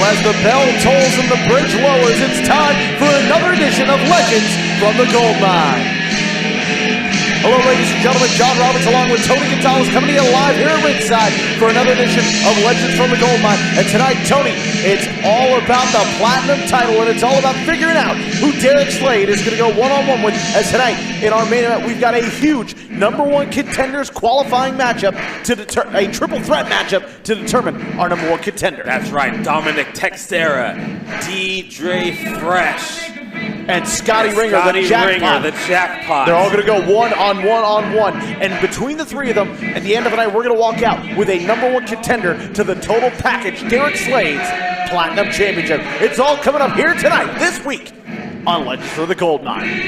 As the bell tolls and the bridge lowers, it's time for another edition of Legends from the Goldmine. Hello, ladies and gentlemen. John Roberts along with Tony Gonzalez coming to you live here at ringside for another edition of Legends from the Goldmine. And tonight, Tony, it's all about the Platinum title, and it's all about figuring out who Derek Slade is going to go one-on-one with. As tonight, in our main event, we've got a huge #1 contenders qualifying matchup to a triple threat matchup to determine our #1 contender. That's right, Dominic Teixeira, D-Dre Fresh, and Scotty Wringer, the jackpot. They're all going to go one-on-one. And between the three of them, at the end of the night, we're going to walk out with a #1 contender to the total package, Derek Slade's Platinum Championship. It's all coming up here tonight, this week, on Legends for the Goldmine.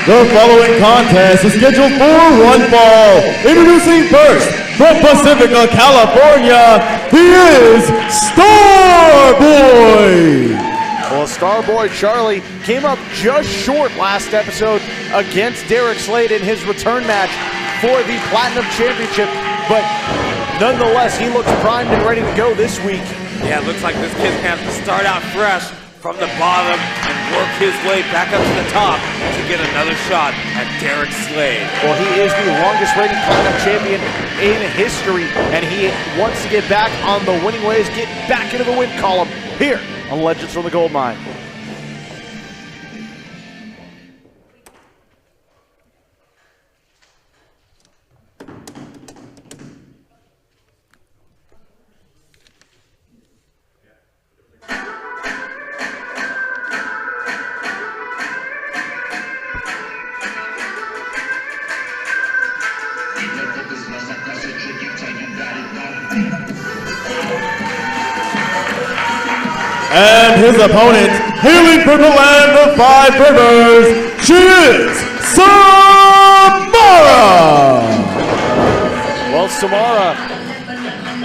The following contest is scheduled for one fall. Introducing first, from Pacifica, California, he is Starboy! Well, Starboy Charlie came up just short last episode against Derek Slade in his return match for the Platinum Championship, but nonetheless, he looks primed and ready to go this week. Yeah, it looks like this kid's going to have to start out fresh from the bottom and work his way back up to the top to get another shot at Derek Slade. Well, he is the longest reigning Platinum Champion in history, and he wants to get back on the winning ways, get back into the win column here on Legends from the Goldmine. And his opponent, hailing from the land of Five Rivers, she is Samara! Well, Samara,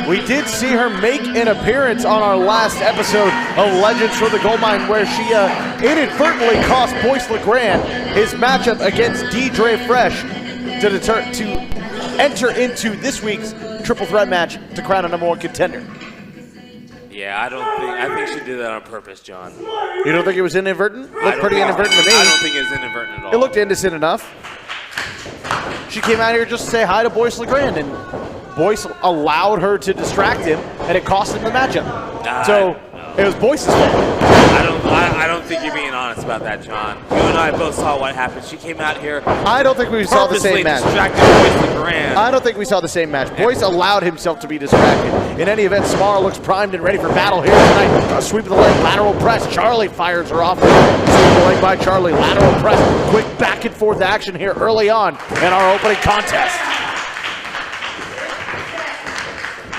we did see her make an appearance on our last episode of Legends for the Goldmine, where she inadvertently cost Boyce LeGrand his matchup against D-Dre Fresh to enter into this week's triple threat match to crown a #1 contender. Yeah, I think she did that on purpose, John. You don't think it was inadvertent? Looked pretty inadvertent to me. I don't think it was inadvertent at all. It looked innocent enough. She came out here just to say hi to Boyce LeGrand, and Boyce allowed her to distract him, and it cost him the matchup. So it was Boyce's fault. I don't think you're being honest about that, John. You and I both saw what happened. She came out here. I don't think we saw the same match. Distracted Boyce LeGrand. I don't think we saw the same match. Boyce allowed himself to be distracted. In any event, Samara looks primed and ready for battle here tonight. A sweep of the leg, lateral press. Charlie fires her off. Sweep of the leg by Charlie, lateral press. Quick back and forth action here early on in our opening contest.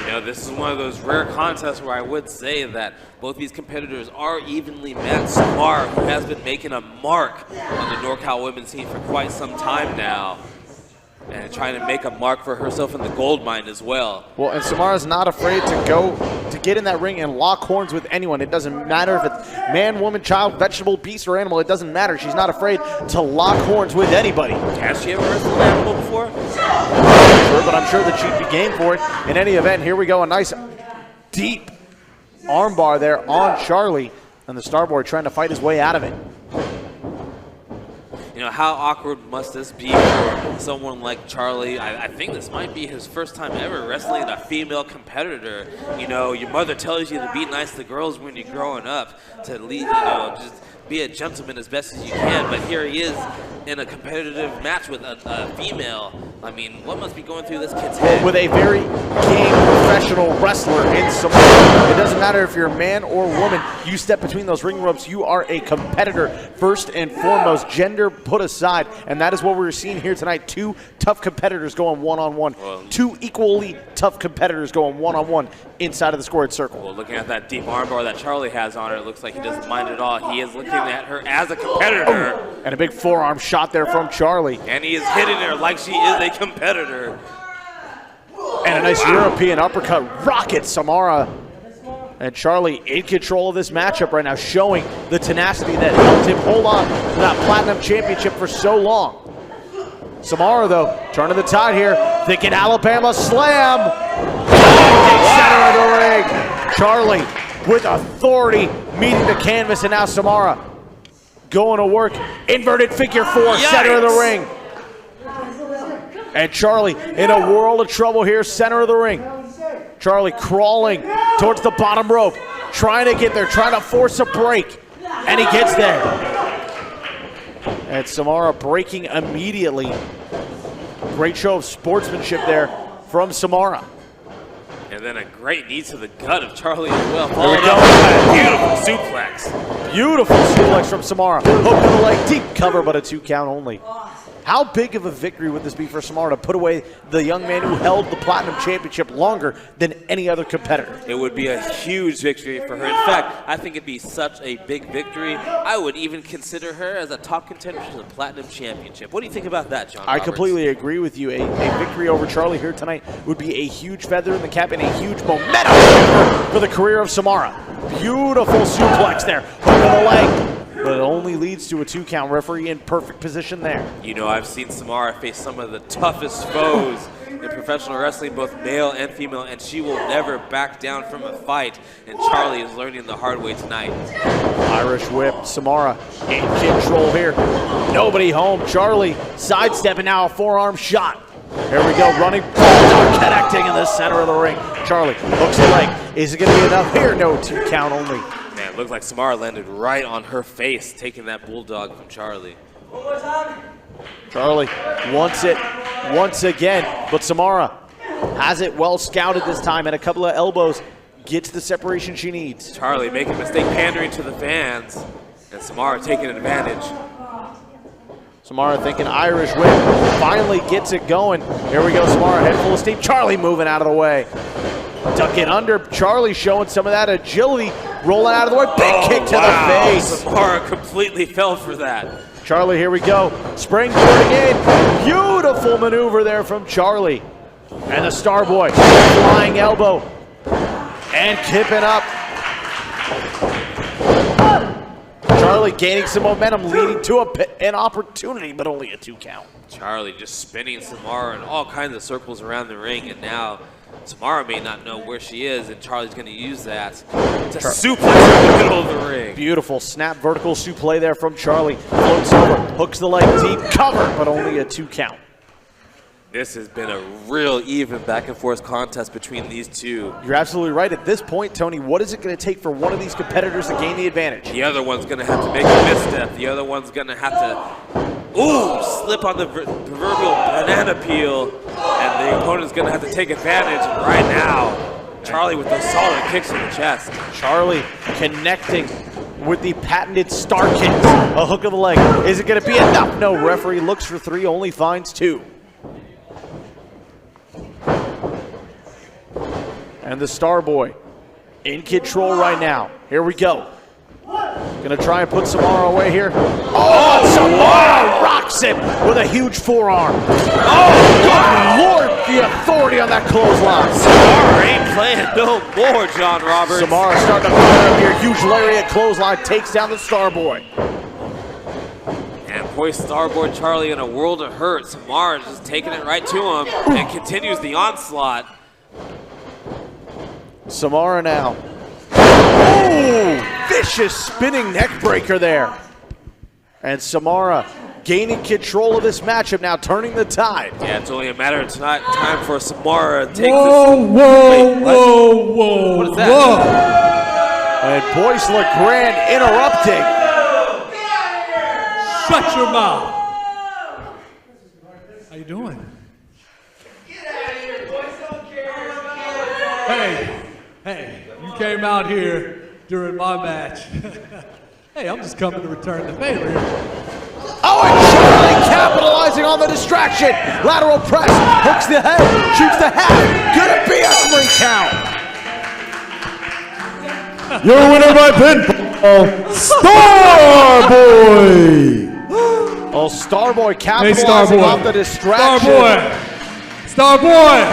You know, this is one of those rare contests where I would say that both these competitors are evenly matched. Samara, who has been making a mark on the NorCal women's team for quite some time now, and trying to make a mark for herself in the gold mine as well. Well, and Samara's not afraid to get in that ring and lock horns with anyone. It doesn't matter if it's man, woman, child, vegetable, beast, or animal. It doesn't matter. She's not afraid to lock horns with anybody. Has she ever wrestled an animal before? Sure, but I'm sure that she'd be game for it. In any event, here we go. A nice deep armbar there on Charlie, and the Starboy trying to fight his way out of it. You know, how awkward must this be for someone like Charlie? I think this might be his first time ever wrestling a female competitor. You know, your mother tells you to be nice to girls when you're growing up, to lead, you know, just be a gentleman as best as you can. But here he is in a competitive match with a female. I mean, what must be going through this kid's head? With a very game professional wrestler in Samara. It doesn't matter if you're a man or woman. You step between those ring ropes, you are a competitor first and foremost. Gender put aside, and that is what we're seeing here tonight. Two tough competitors going one-on-one. Two equally tough competitors going one-on-one inside of the squared circle. Well, looking at that deep armbar that Charlie has on her, it looks like he doesn't mind at all. He is looking at her as a competitor. And a big forearm shot there from Charlie. And he is hitting her like she is a competitor. And a nice European uppercut rockets Samara. And Charlie in control of this matchup right now, showing the tenacity that helped him hold on to that Platinum Championship for so long. Samara, though, turning the tide here, thinking Alabama Slam. Center of the ring. Charlie with authority meeting the canvas, and now Samara going to work. Inverted figure four, Yikes. Center of the ring. And Charlie in a world of trouble here, center of the ring. Charlie crawling towards the bottom rope, trying to get there, trying to force a break, and he gets there. And Samara breaking immediately. Great show of sportsmanship there from Samara. And then a great knee to the gut of Charlie as well. There we Beautiful suplex. Beautiful suplex from Samara. Hook to the leg, deep cover, but a 2 count only. How big of a victory would this be for Samara to put away the young man who held the Platinum Championship longer than any other competitor? It would be a huge victory for her. In fact, I think it'd be such a big victory. I would even consider her as a top contender to the Platinum Championship. What do you think about that, John I Roberts? completely agree with you. A victory over Charlie here tonight would be a huge feather in the cap and a huge momentum for the career of Samara. Beautiful suplex there. Hook of the leg. But it only leads to a 2 count. Referee in perfect position there. You know, I've seen Samara face some of the toughest foes in professional wrestling, both male and female, and she will never back down from a fight. And Charlie is learning the hard way tonight. Irish whip. Samara in control here. Nobody home. Charlie sidestepping now, a forearm shot. Here we go, running, connecting in the center of the ring. Charlie hooks the leg. Is it going to be enough here? No, 2 count only. Man, it looked like Samara landed right on her face, taking that bulldog from Charlie. Charlie wants it once again, but Samara has it well scouted this time, and a couple of elbows gets the separation she needs. Charlie making a mistake pandering to the fans, and Samara taking advantage. Samara thinking Irish whip, finally gets it going. Here we go, Samara head full of steam. Charlie moving out of the way. Duck it under. Charlie showing some of that agility, rolling out of the way. Big kick to the face. Samara completely fell for that. Charlie, here we go. Springboard again. Beautiful maneuver there from Charlie. And the Starboy, flying elbow. And kipping up. Charlie gaining some momentum, leading to an opportunity, but only a 2 count. Charlie just spinning Samara in all kinds of circles around the ring, and now Samara may not know where she is, and Charlie's going to use that to suplex in the middle of the ring. Beautiful snap vertical suplex there from Charlie. Floats over, hooks the leg deep, cover, but only a 2 count. This has been a real even back and forth contest between these two. You're absolutely right. At this point, Tony, what is it going to take for one of these competitors to gain the advantage? The other one's going to have to make a misstep. The other one's going to have to, slip on the proverbial banana peel, and the opponent's going to have to take advantage. And right now, Charlie with those solid kicks in the chest. Charlie connecting with the patented star kicks. A hook of the leg. Is it going to be enough? No, referee looks for 3, only finds 2. And the Starboy in control right now. Here we go. Gonna try and put Samara away here. Oh, Samara rocks drops him with a huge forearm. Oh, good Lord, the authority on that clothesline. Samara ain't playing no more, John Roberts. Samara starting to fire up here. Huge lariat clothesline takes down the Starboy. And boy, Starboy Charlie in a world of hurt. Samara just taking it right to him and continues the onslaught. Samara now. Oh, vicious spinning neck breaker there. And Samara gaining control of this matchup now, turning the tide. Yeah, it's only a matter of time for Samara to take this. Whoa! What is that? And Boyce LeGrand interrupting. Shut your mouth. How you doing? Get out of here, boys. Don't care. Hey, you came out here during my match. Hey, I'm just coming to return the favor here. Oh, and Charlie capitalizing on the distraction. Lateral press, hooks the head, shoots the half. Gonna be a 3 count. Your winner by pinfall, Starboy! Oh, Starboy capitalizing off the distraction. Starboy!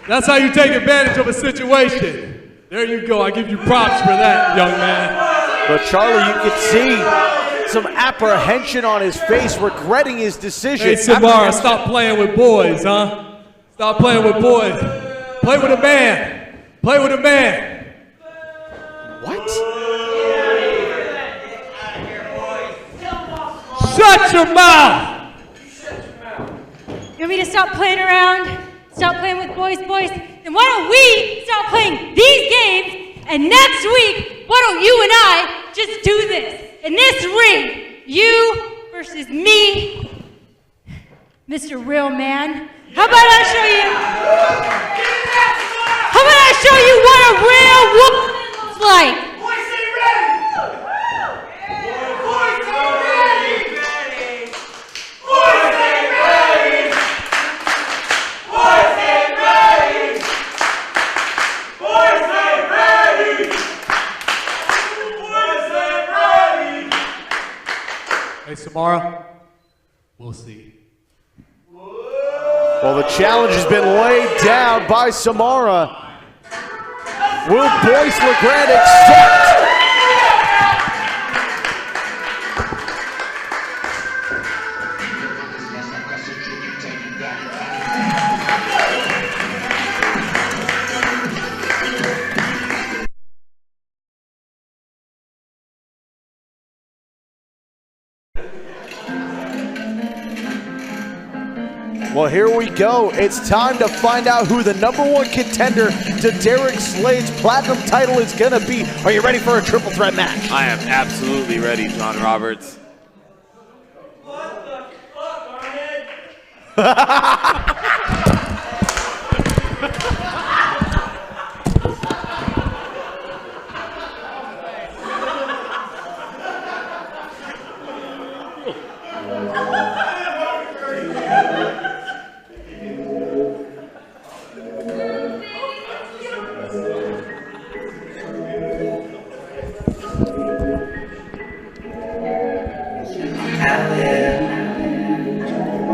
That's how you take advantage of a situation. There you go. I give you props for that, young man. But Charlie, you can see some apprehension on his face, regretting his decision. Hey, Samara, stop playing with boys, huh? Stop playing with boys. Play with a man. Play with a man. What? Shut your mouth! You want me to stop playing around? Stop playing with boys? Then why don't we stop playing these games, and next week, why don't you and I just do this? In this ring, you versus me, Mr. Real Man. How about I show you? How about I show you what a real woman looks like? Hey, Samara, we'll see. Well, the challenge has been laid down by Samara. Will Boyce LeGrand accept? Well, here we go. It's time to find out who the #1 contender to Derek Slade's Platinum title is going to be. Are you ready for a triple threat match? I am absolutely ready, John Roberts. What the fuck, Arnett?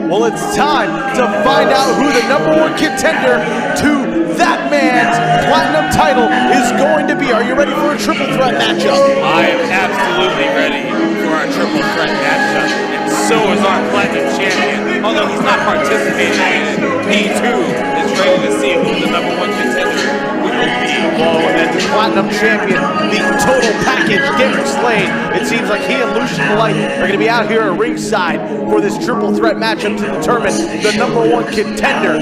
Well, it's time to find out who the #1 contender to that man's Platinum title is going to be. Are you ready for a triple threat matchup? I am absolutely ready for our triple threat matchup, and so is our Platinum champion. Although he's not participating in it, he too is ready to see who the #1 contender will be. Oh, and the Platinum champion, the total package, Derek Slade. It seems like he and Lucian Light are going to be out here at ringside for this triple threat matchup to determine the #1 contender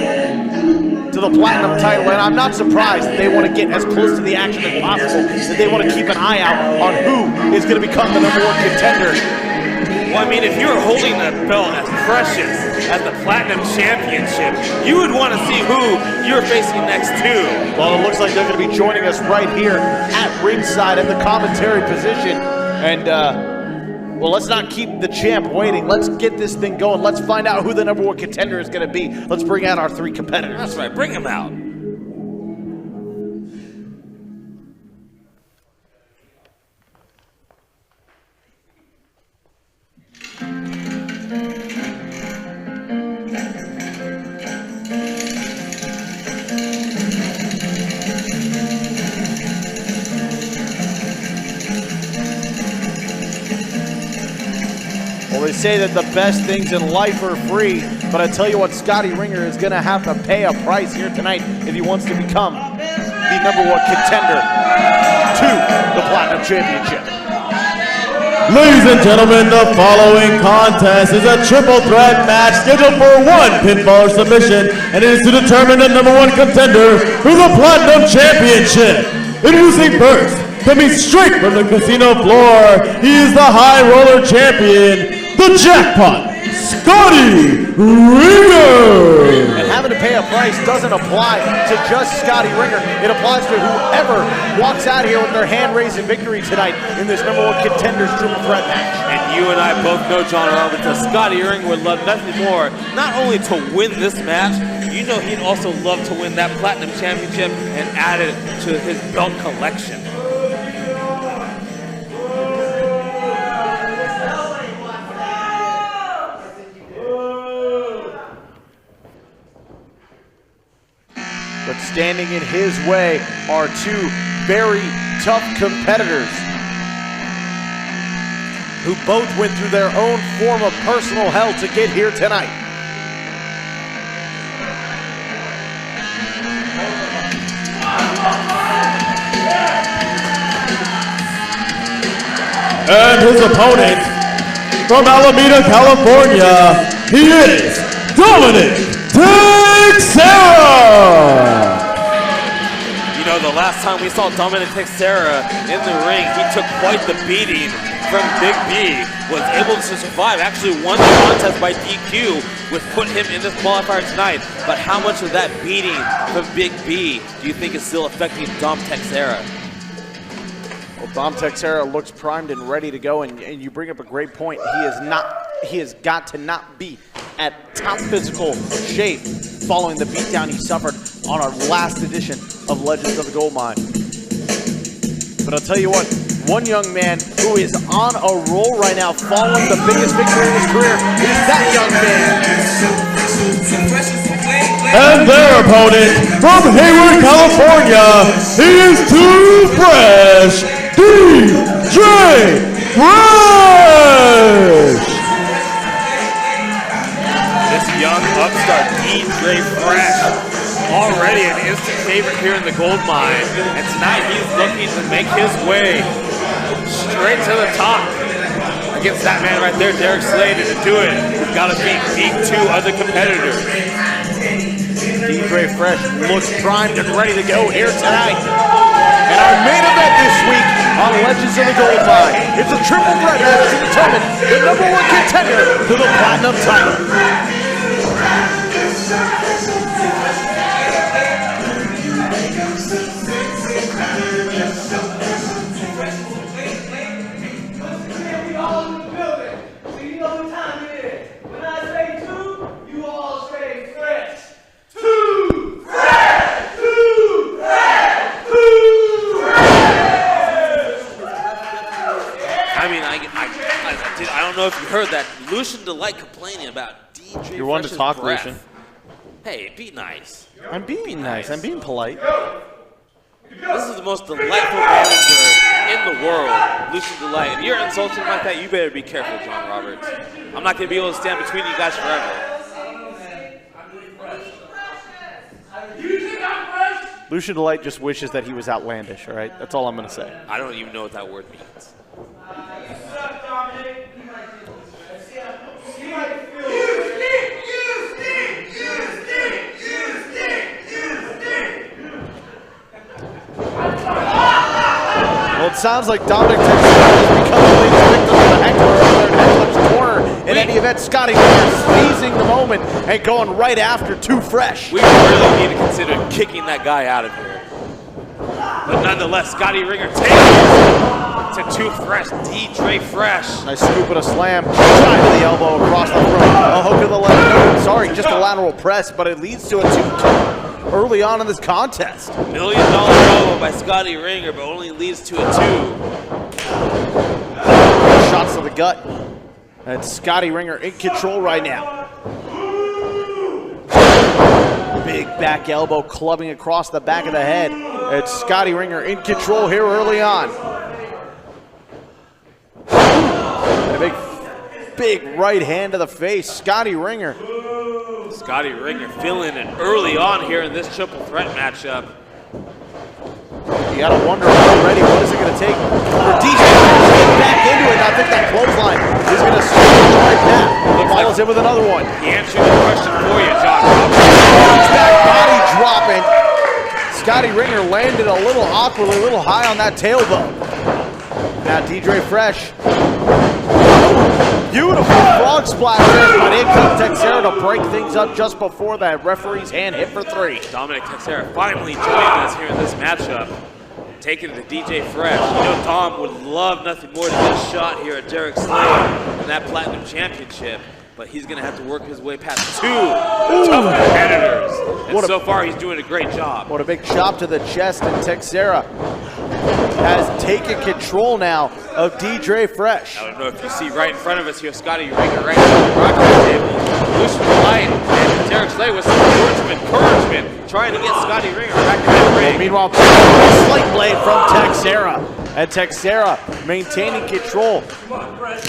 to the Platinum title. And I'm not surprised that they want to get as close to the action as possible, that they want to keep an eye out on who is going to become the #1 contender. Well, I mean, if you're holding the belt as precious as the Platinum Championship, you would want to see who you're facing next to. Well, it looks like they're going to be joining us right here at ringside at the commentary position. And, well, let's not keep the champ waiting. Let's get this thing going. Let's find out who the #1 contender is going to be. Let's bring out our 3 competitors. That's right, bring him out. Well, they say that the best things in life are free, but I tell you what, Scotty Wringer is going to have to pay a price here tonight if he wants to become the #1 contender to the Platinum Championship. Ladies and gentlemen, the following contest is a triple threat match scheduled for 1 pinfall submission, and it is to determine the #1 contender for the Platinum Championship. Introducing first, coming straight from the casino floor, he is the High Roller Champion, the Jackpot, Scotty Wringer. And having to pay a price doesn't apply to just Scotty Wringer. It applies to whoever walks out here with their hand-raising victory tonight in this #1 contenders triple threat match. And you and I both know, John Roberts, that Scotty Wringer would love nothing more, not only to win this match, you know he'd also love to win that Platinum Championship and add it to his belt collection. But standing in his way are two very tough competitors who both went through their own form of personal hell to get here tonight. And his opponent, from Alameda, California, he is Dominic Teixeira! You know, the last time we saw Dominic Teixeira in the ring, he took quite the beating from Big B, was able to survive, actually won the contest by DQ, which put him in this qualifier tonight. But how much of that beating from Big B do you think is still affecting Dom Teixeira? Well, Dom Teixeira looks primed and ready to go, and you bring up a great point. He has got to not be at top physical shape following the beatdown he suffered on our last edition of Legends of the Goldmine. But I'll tell you what, one young man who is on a roll right now following the biggest victory in his career is that young man. And their opponent, from Hayward, California, he is Too Fresh, D-Dre Fresh! This young upstart, D-Dre Fresh, already an instant favorite here in the Goldmine, and tonight he's looking to make his way straight to the top against that man right there, Derek Slade, and to do it, we've got to beat two other competitors. D-Dre Fresh looks primed and ready to go here tonight. And our main event this week on Legends of the Goldmine, it's a triple threat match to determine the #1 contender to the Platinum title. I don't know if you heard that. Lucian Delight complaining about D-Dre You're one to Fresh's talk, breath. Lucian. Hey, be nice. I'm being nice. I'm being polite. This is the most delightful manager in the world, Lucian Delight. If you're insulting him like that, you better be careful, John Roberts. I'm not going to be able to stand between you guys forever. Lucian Delight just wishes that he was outlandish, all right? That's all I'm going to say. I don't even know what that word means. Well, it sounds like Dominic Teixeira has become the latest victim of the heckler in Heckler's corner. In any event, Scotty Wringer seizing the moment and going right after Too Fresh. We really need to consider kicking that guy out of here. But nonetheless, Scotty Wringer takes it to Too Fresh, D-Dre Fresh. Nice scoop and a slam, drive to the elbow across the throat, a hook of the left, no, sorry, just a lateral press, but it leads to a 2 early on in this contest. $1 million elbow by Scotty Wringer, but only leads to a 2. Shots to the gut, and Scotty Wringer in control right now. Big back elbow clubbing across the back of the head. It's Scotty Wringer in control here early on. A big big right hand to the face. Scotty Wringer. Scotty Wringer feeling it early on here in this triple threat matchup. You gotta wonder already, what is it gonna take for DJ to get back into it? And I think that clothesline is gonna start the right path. He follows it with another one. He answered the question for you, John. Back body dropping. Scotty Wringer landed a little awkwardly, a little high on that tailbone. Now D-Dre Fresh. Beautiful frog splash there, but in comes Teixeira to break things up just before that referee's hand hit for 3. Dominic Teixeira finally joining us here in this matchup. Taking it to DJ Fresh. You know Dom would love nothing more to get a shot here at Derek Slade in that Platinum Championship, but he's going to have to work his way past 2 tough competitors. And so far, he's doing a great job. What a big chop to the chest, and Teixeira has taken control now of D-Dre Fresh. I don't know if you see right in front of us here, Scotty Wringer right on the broadcast table. Lucian Light and Derek Slade with some words of encouragement, trying to get Scotty Wringer back in that ring. Meanwhile, slight blade from Teixeira. And Teixeira maintaining control.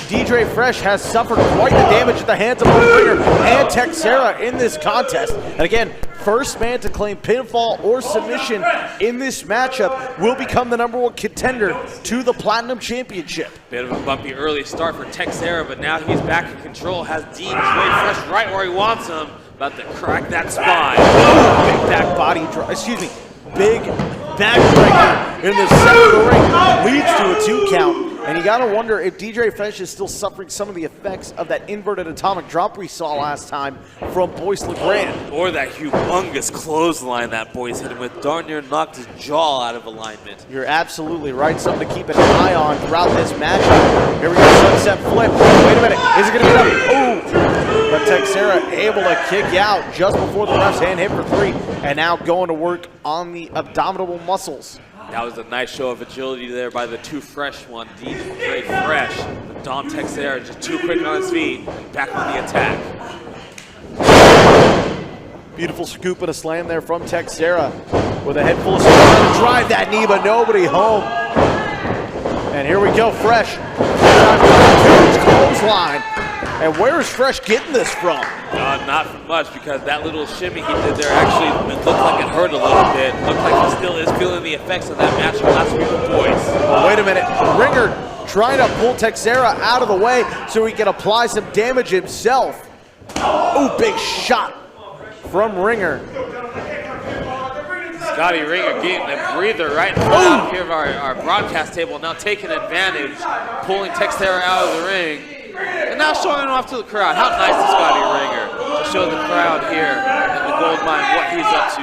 D-Dre Fresh has suffered quite the damage at the hands of both Wringer and Teixeira in this contest. And again, first man to claim pinfall or submission in this matchup will become the #1 contender to the Platinum Championship. Bit of a bumpy early start for Teixeira, but now he's back in control. Has D-Dre Fresh right where he wants him. About to crack that spine. Big back body drop, big backbreaker in the center of the ring leads to a 2 count. And you gotta wonder if D-Dre Fresh is still suffering some of the effects of that inverted atomic drop we saw last time from Boyce LeGrand. Or that humongous clothesline that Boyce hit him with. Darn near knocked his jaw out of alignment. You're absolutely right. Something to keep an eye on throughout this matchup. Here we go, sunset flip. Wait a minute, is it gonna get up? Ooh! But Teixeira able to kick out just before the ref's hand hit for 3. And now going to work on the abdominal muscles. That was a nice show of agility there by the 2 fresh one, D-Dre Fresh. But Dom Teixeira just too quick on his feet, back on the attack. Beautiful scoop and a slam there from Teixeira with a head full of speed. Drive that knee, but nobody home. And here we go, Fresh. Huge clothesline. And where is Fresh getting this from? Not from much, because that little shimmy he did there actually looked like it hurt a little bit. Looked like he still is feeling the effects of that matchup last week with Boyce. Oh, wait a minute. Wringer trying to pull Teixeira out of the way so he can apply some damage himself. Oh, big shot from Wringer. Scotty Wringer getting a breather right out here of our broadcast table, now taking advantage, pulling Teixeira out of the ring, and now showing him off to the crowd. How nice is Scotty Wringer to show the crowd here at the Goldmine what he's up to.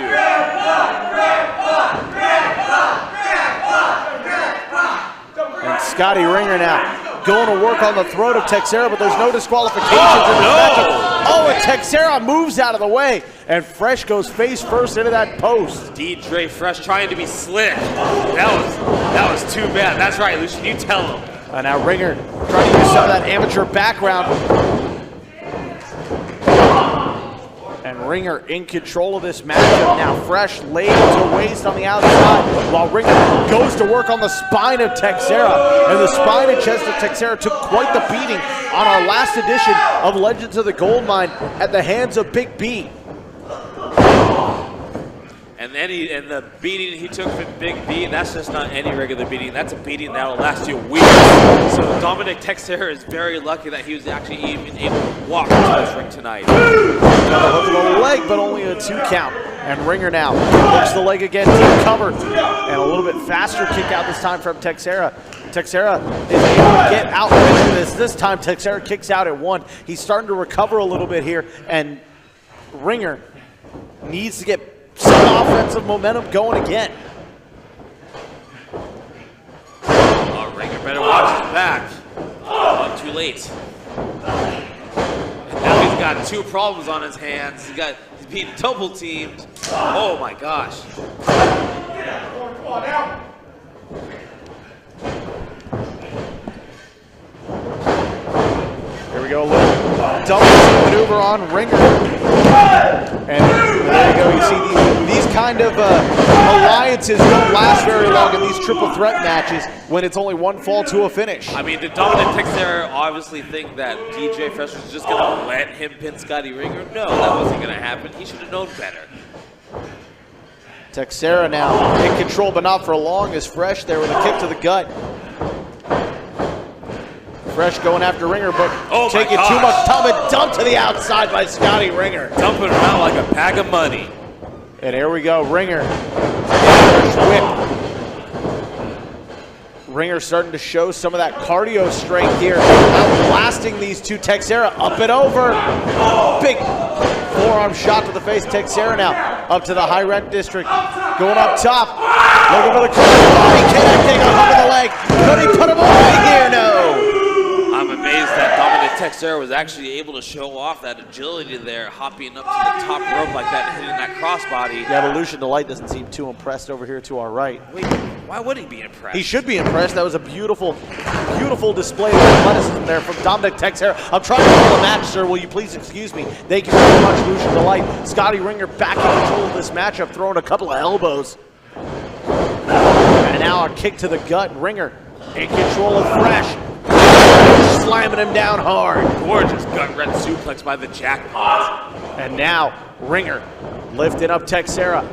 And Scotty Wringer now going to work on the throat of Teixeira, but there's no disqualifications in this matchup. Oh, and Teixeira moves out of the way, and Fresh goes face first into that post. D-Dre Fresh trying to be slick. That was too bad. That's right, Lucian, you tell him. And now Wringer trying to use some of that amateur background. And Wringer in control of this matchup now. Fresh laid to waist on the outside while Wringer goes to work on the spine of Teixeira. And the spine and chest of Teixeira took quite the beating on our last edition of Legends of the Goldmine at the hands of Big B. And the beating he took from Big B, that's just not any regular beating. That's a beating that'll last you weeks. So Dominic Teixeira is very lucky that he was actually even able to walk into this ring tonight. Another hook of the leg, but only a 2 count. And Wringer now hooks the leg again, deep cover, and a little bit faster kick out this time from Teixeira. Teixeira is able to get out with this. This time Teixeira kicks out at 1. He's starting to recover a little bit here, and Wringer needs to get some offensive momentum going again. Oh, Wringer better watch his back. Oh, too late. And now he's got 2 problems on his hands. He's being double teamed. Oh my gosh. Here we go, a little double team maneuver on Wringer. And there you go. You see these kind of alliances don't last very long in these triple threat matches when it's only one fall to a finish. I mean, did Dominic Teixeira obviously think that D-Dre Fresh was just going to let him pin Scotty Wringer? No, that wasn't going to happen. He should have known better. Teixeira now in control, but not for long, as Fresh there with a kick to the gut. Fresh going after Wringer, but taking too much time and dumped to the outside by Scotty Wringer. Dumping him out like a bag of money. And here we go, Wringer. Whip. Wringer starting to show some of that cardio strength here, outlasting these two. Teixeira up and over. Big forearm shot to the face. Teixeira now up to the high rent district. Going up top. Looking for the crossbody. Connecting on top of the leg. Could he put him away here? No. I'm amazed that Dominic Teixeira was actually able to show off that agility there, hopping up to the top rope like that, hitting that crossbody. The Evolution Delight doesn't seem too impressed over here to our right. Wait, why would he be impressed? He should be impressed. That was a beautiful, beautiful display of athleticism there from Dominic Teixeira. I'm trying to call a match, sir. Will you please excuse me? Thank you very much, Evolution Delight. Scotty Wringer back in control of this matchup, throwing a couple of elbows. And now a kick to the gut. Wringer in control of Fresh. Slamming him down hard. Gorgeous gut-wrench suplex by the Jackpot. And now Wringer lifting up Teixeira.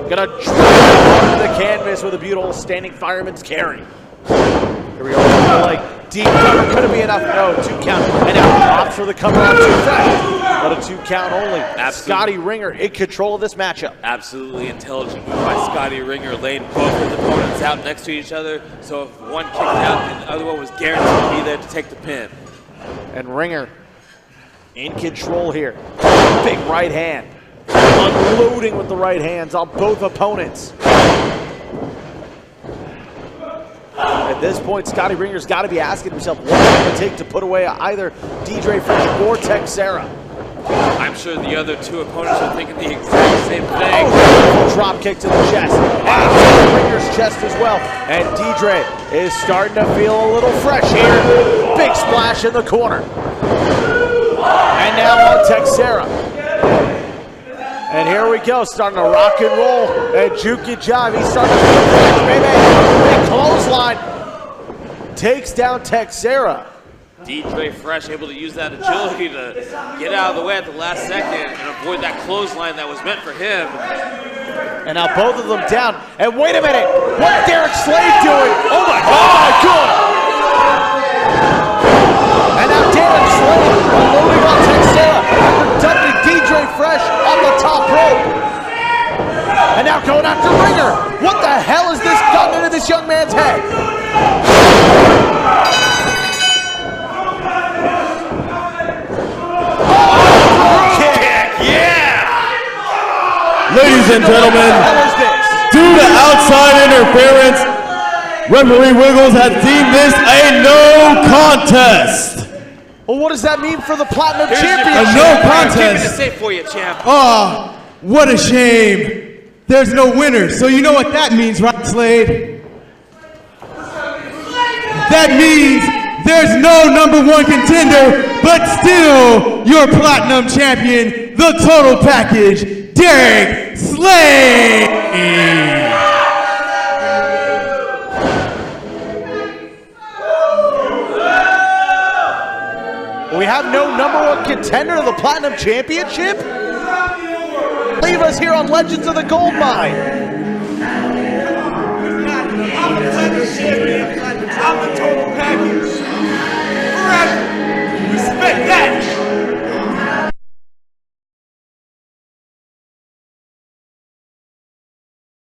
Gonna drive onto the canvas with a beautiful standing fireman's carry. Here we go. Like deep cover couldn't be enough. No, 2 count. And now opts for the cover on 2 Fresh. But a 2 count only. Absolutely. Scotty Wringer in control of this matchup. Absolutely intelligent move by Scotty Wringer, laying both his opponents out next to each other. So if one kicked out, then the other one was guaranteed to be there to take the pin. And Wringer in control here. Big right hand. Unloading with the right hands on both opponents. At this point, Scotty Wringer's got to be asking himself what it's going to take to put away either D-Dre Fresh or Teixeira. I'm sure the other 2 opponents are thinking the exact same thing. Oh, drop kick to the chest. And Wringer's chest as well. And D-Dre is starting to feel a little fresh here. Big splash in the corner. And now on Teixeira. And here we go, starting to rock and roll and juke and jive. He's starting to feel fresh, baby. Big clothesline. Takes down Teixeira. D-Dre Fresh able to use that agility to get out of the way at the last second and avoid that clothesline that was meant for him. And now both of them down. And wait a minute, what's Derek Slade doing? Oh my God! And now Derek Slade unloading on Teixeira after dumping D-Dre Fresh on the top rope. And now going after Wringer. What the hell has this gotten into this young man's head? Ladies and gentlemen, due to outside interference, referee Wiggles has deemed this a no contest. Well, what does that mean for the Platinum Here's Championship? A no Keeping it contest. safe for you, champ. Oh, what a shame. There's no winner. So you know what that means, right, Slade? That means there's no #1 contender, but still your Platinum Champion, the total package, Derek Slade. We have no #1 contender to the Platinum Championship? Leave us here on Legends of the Goldmine.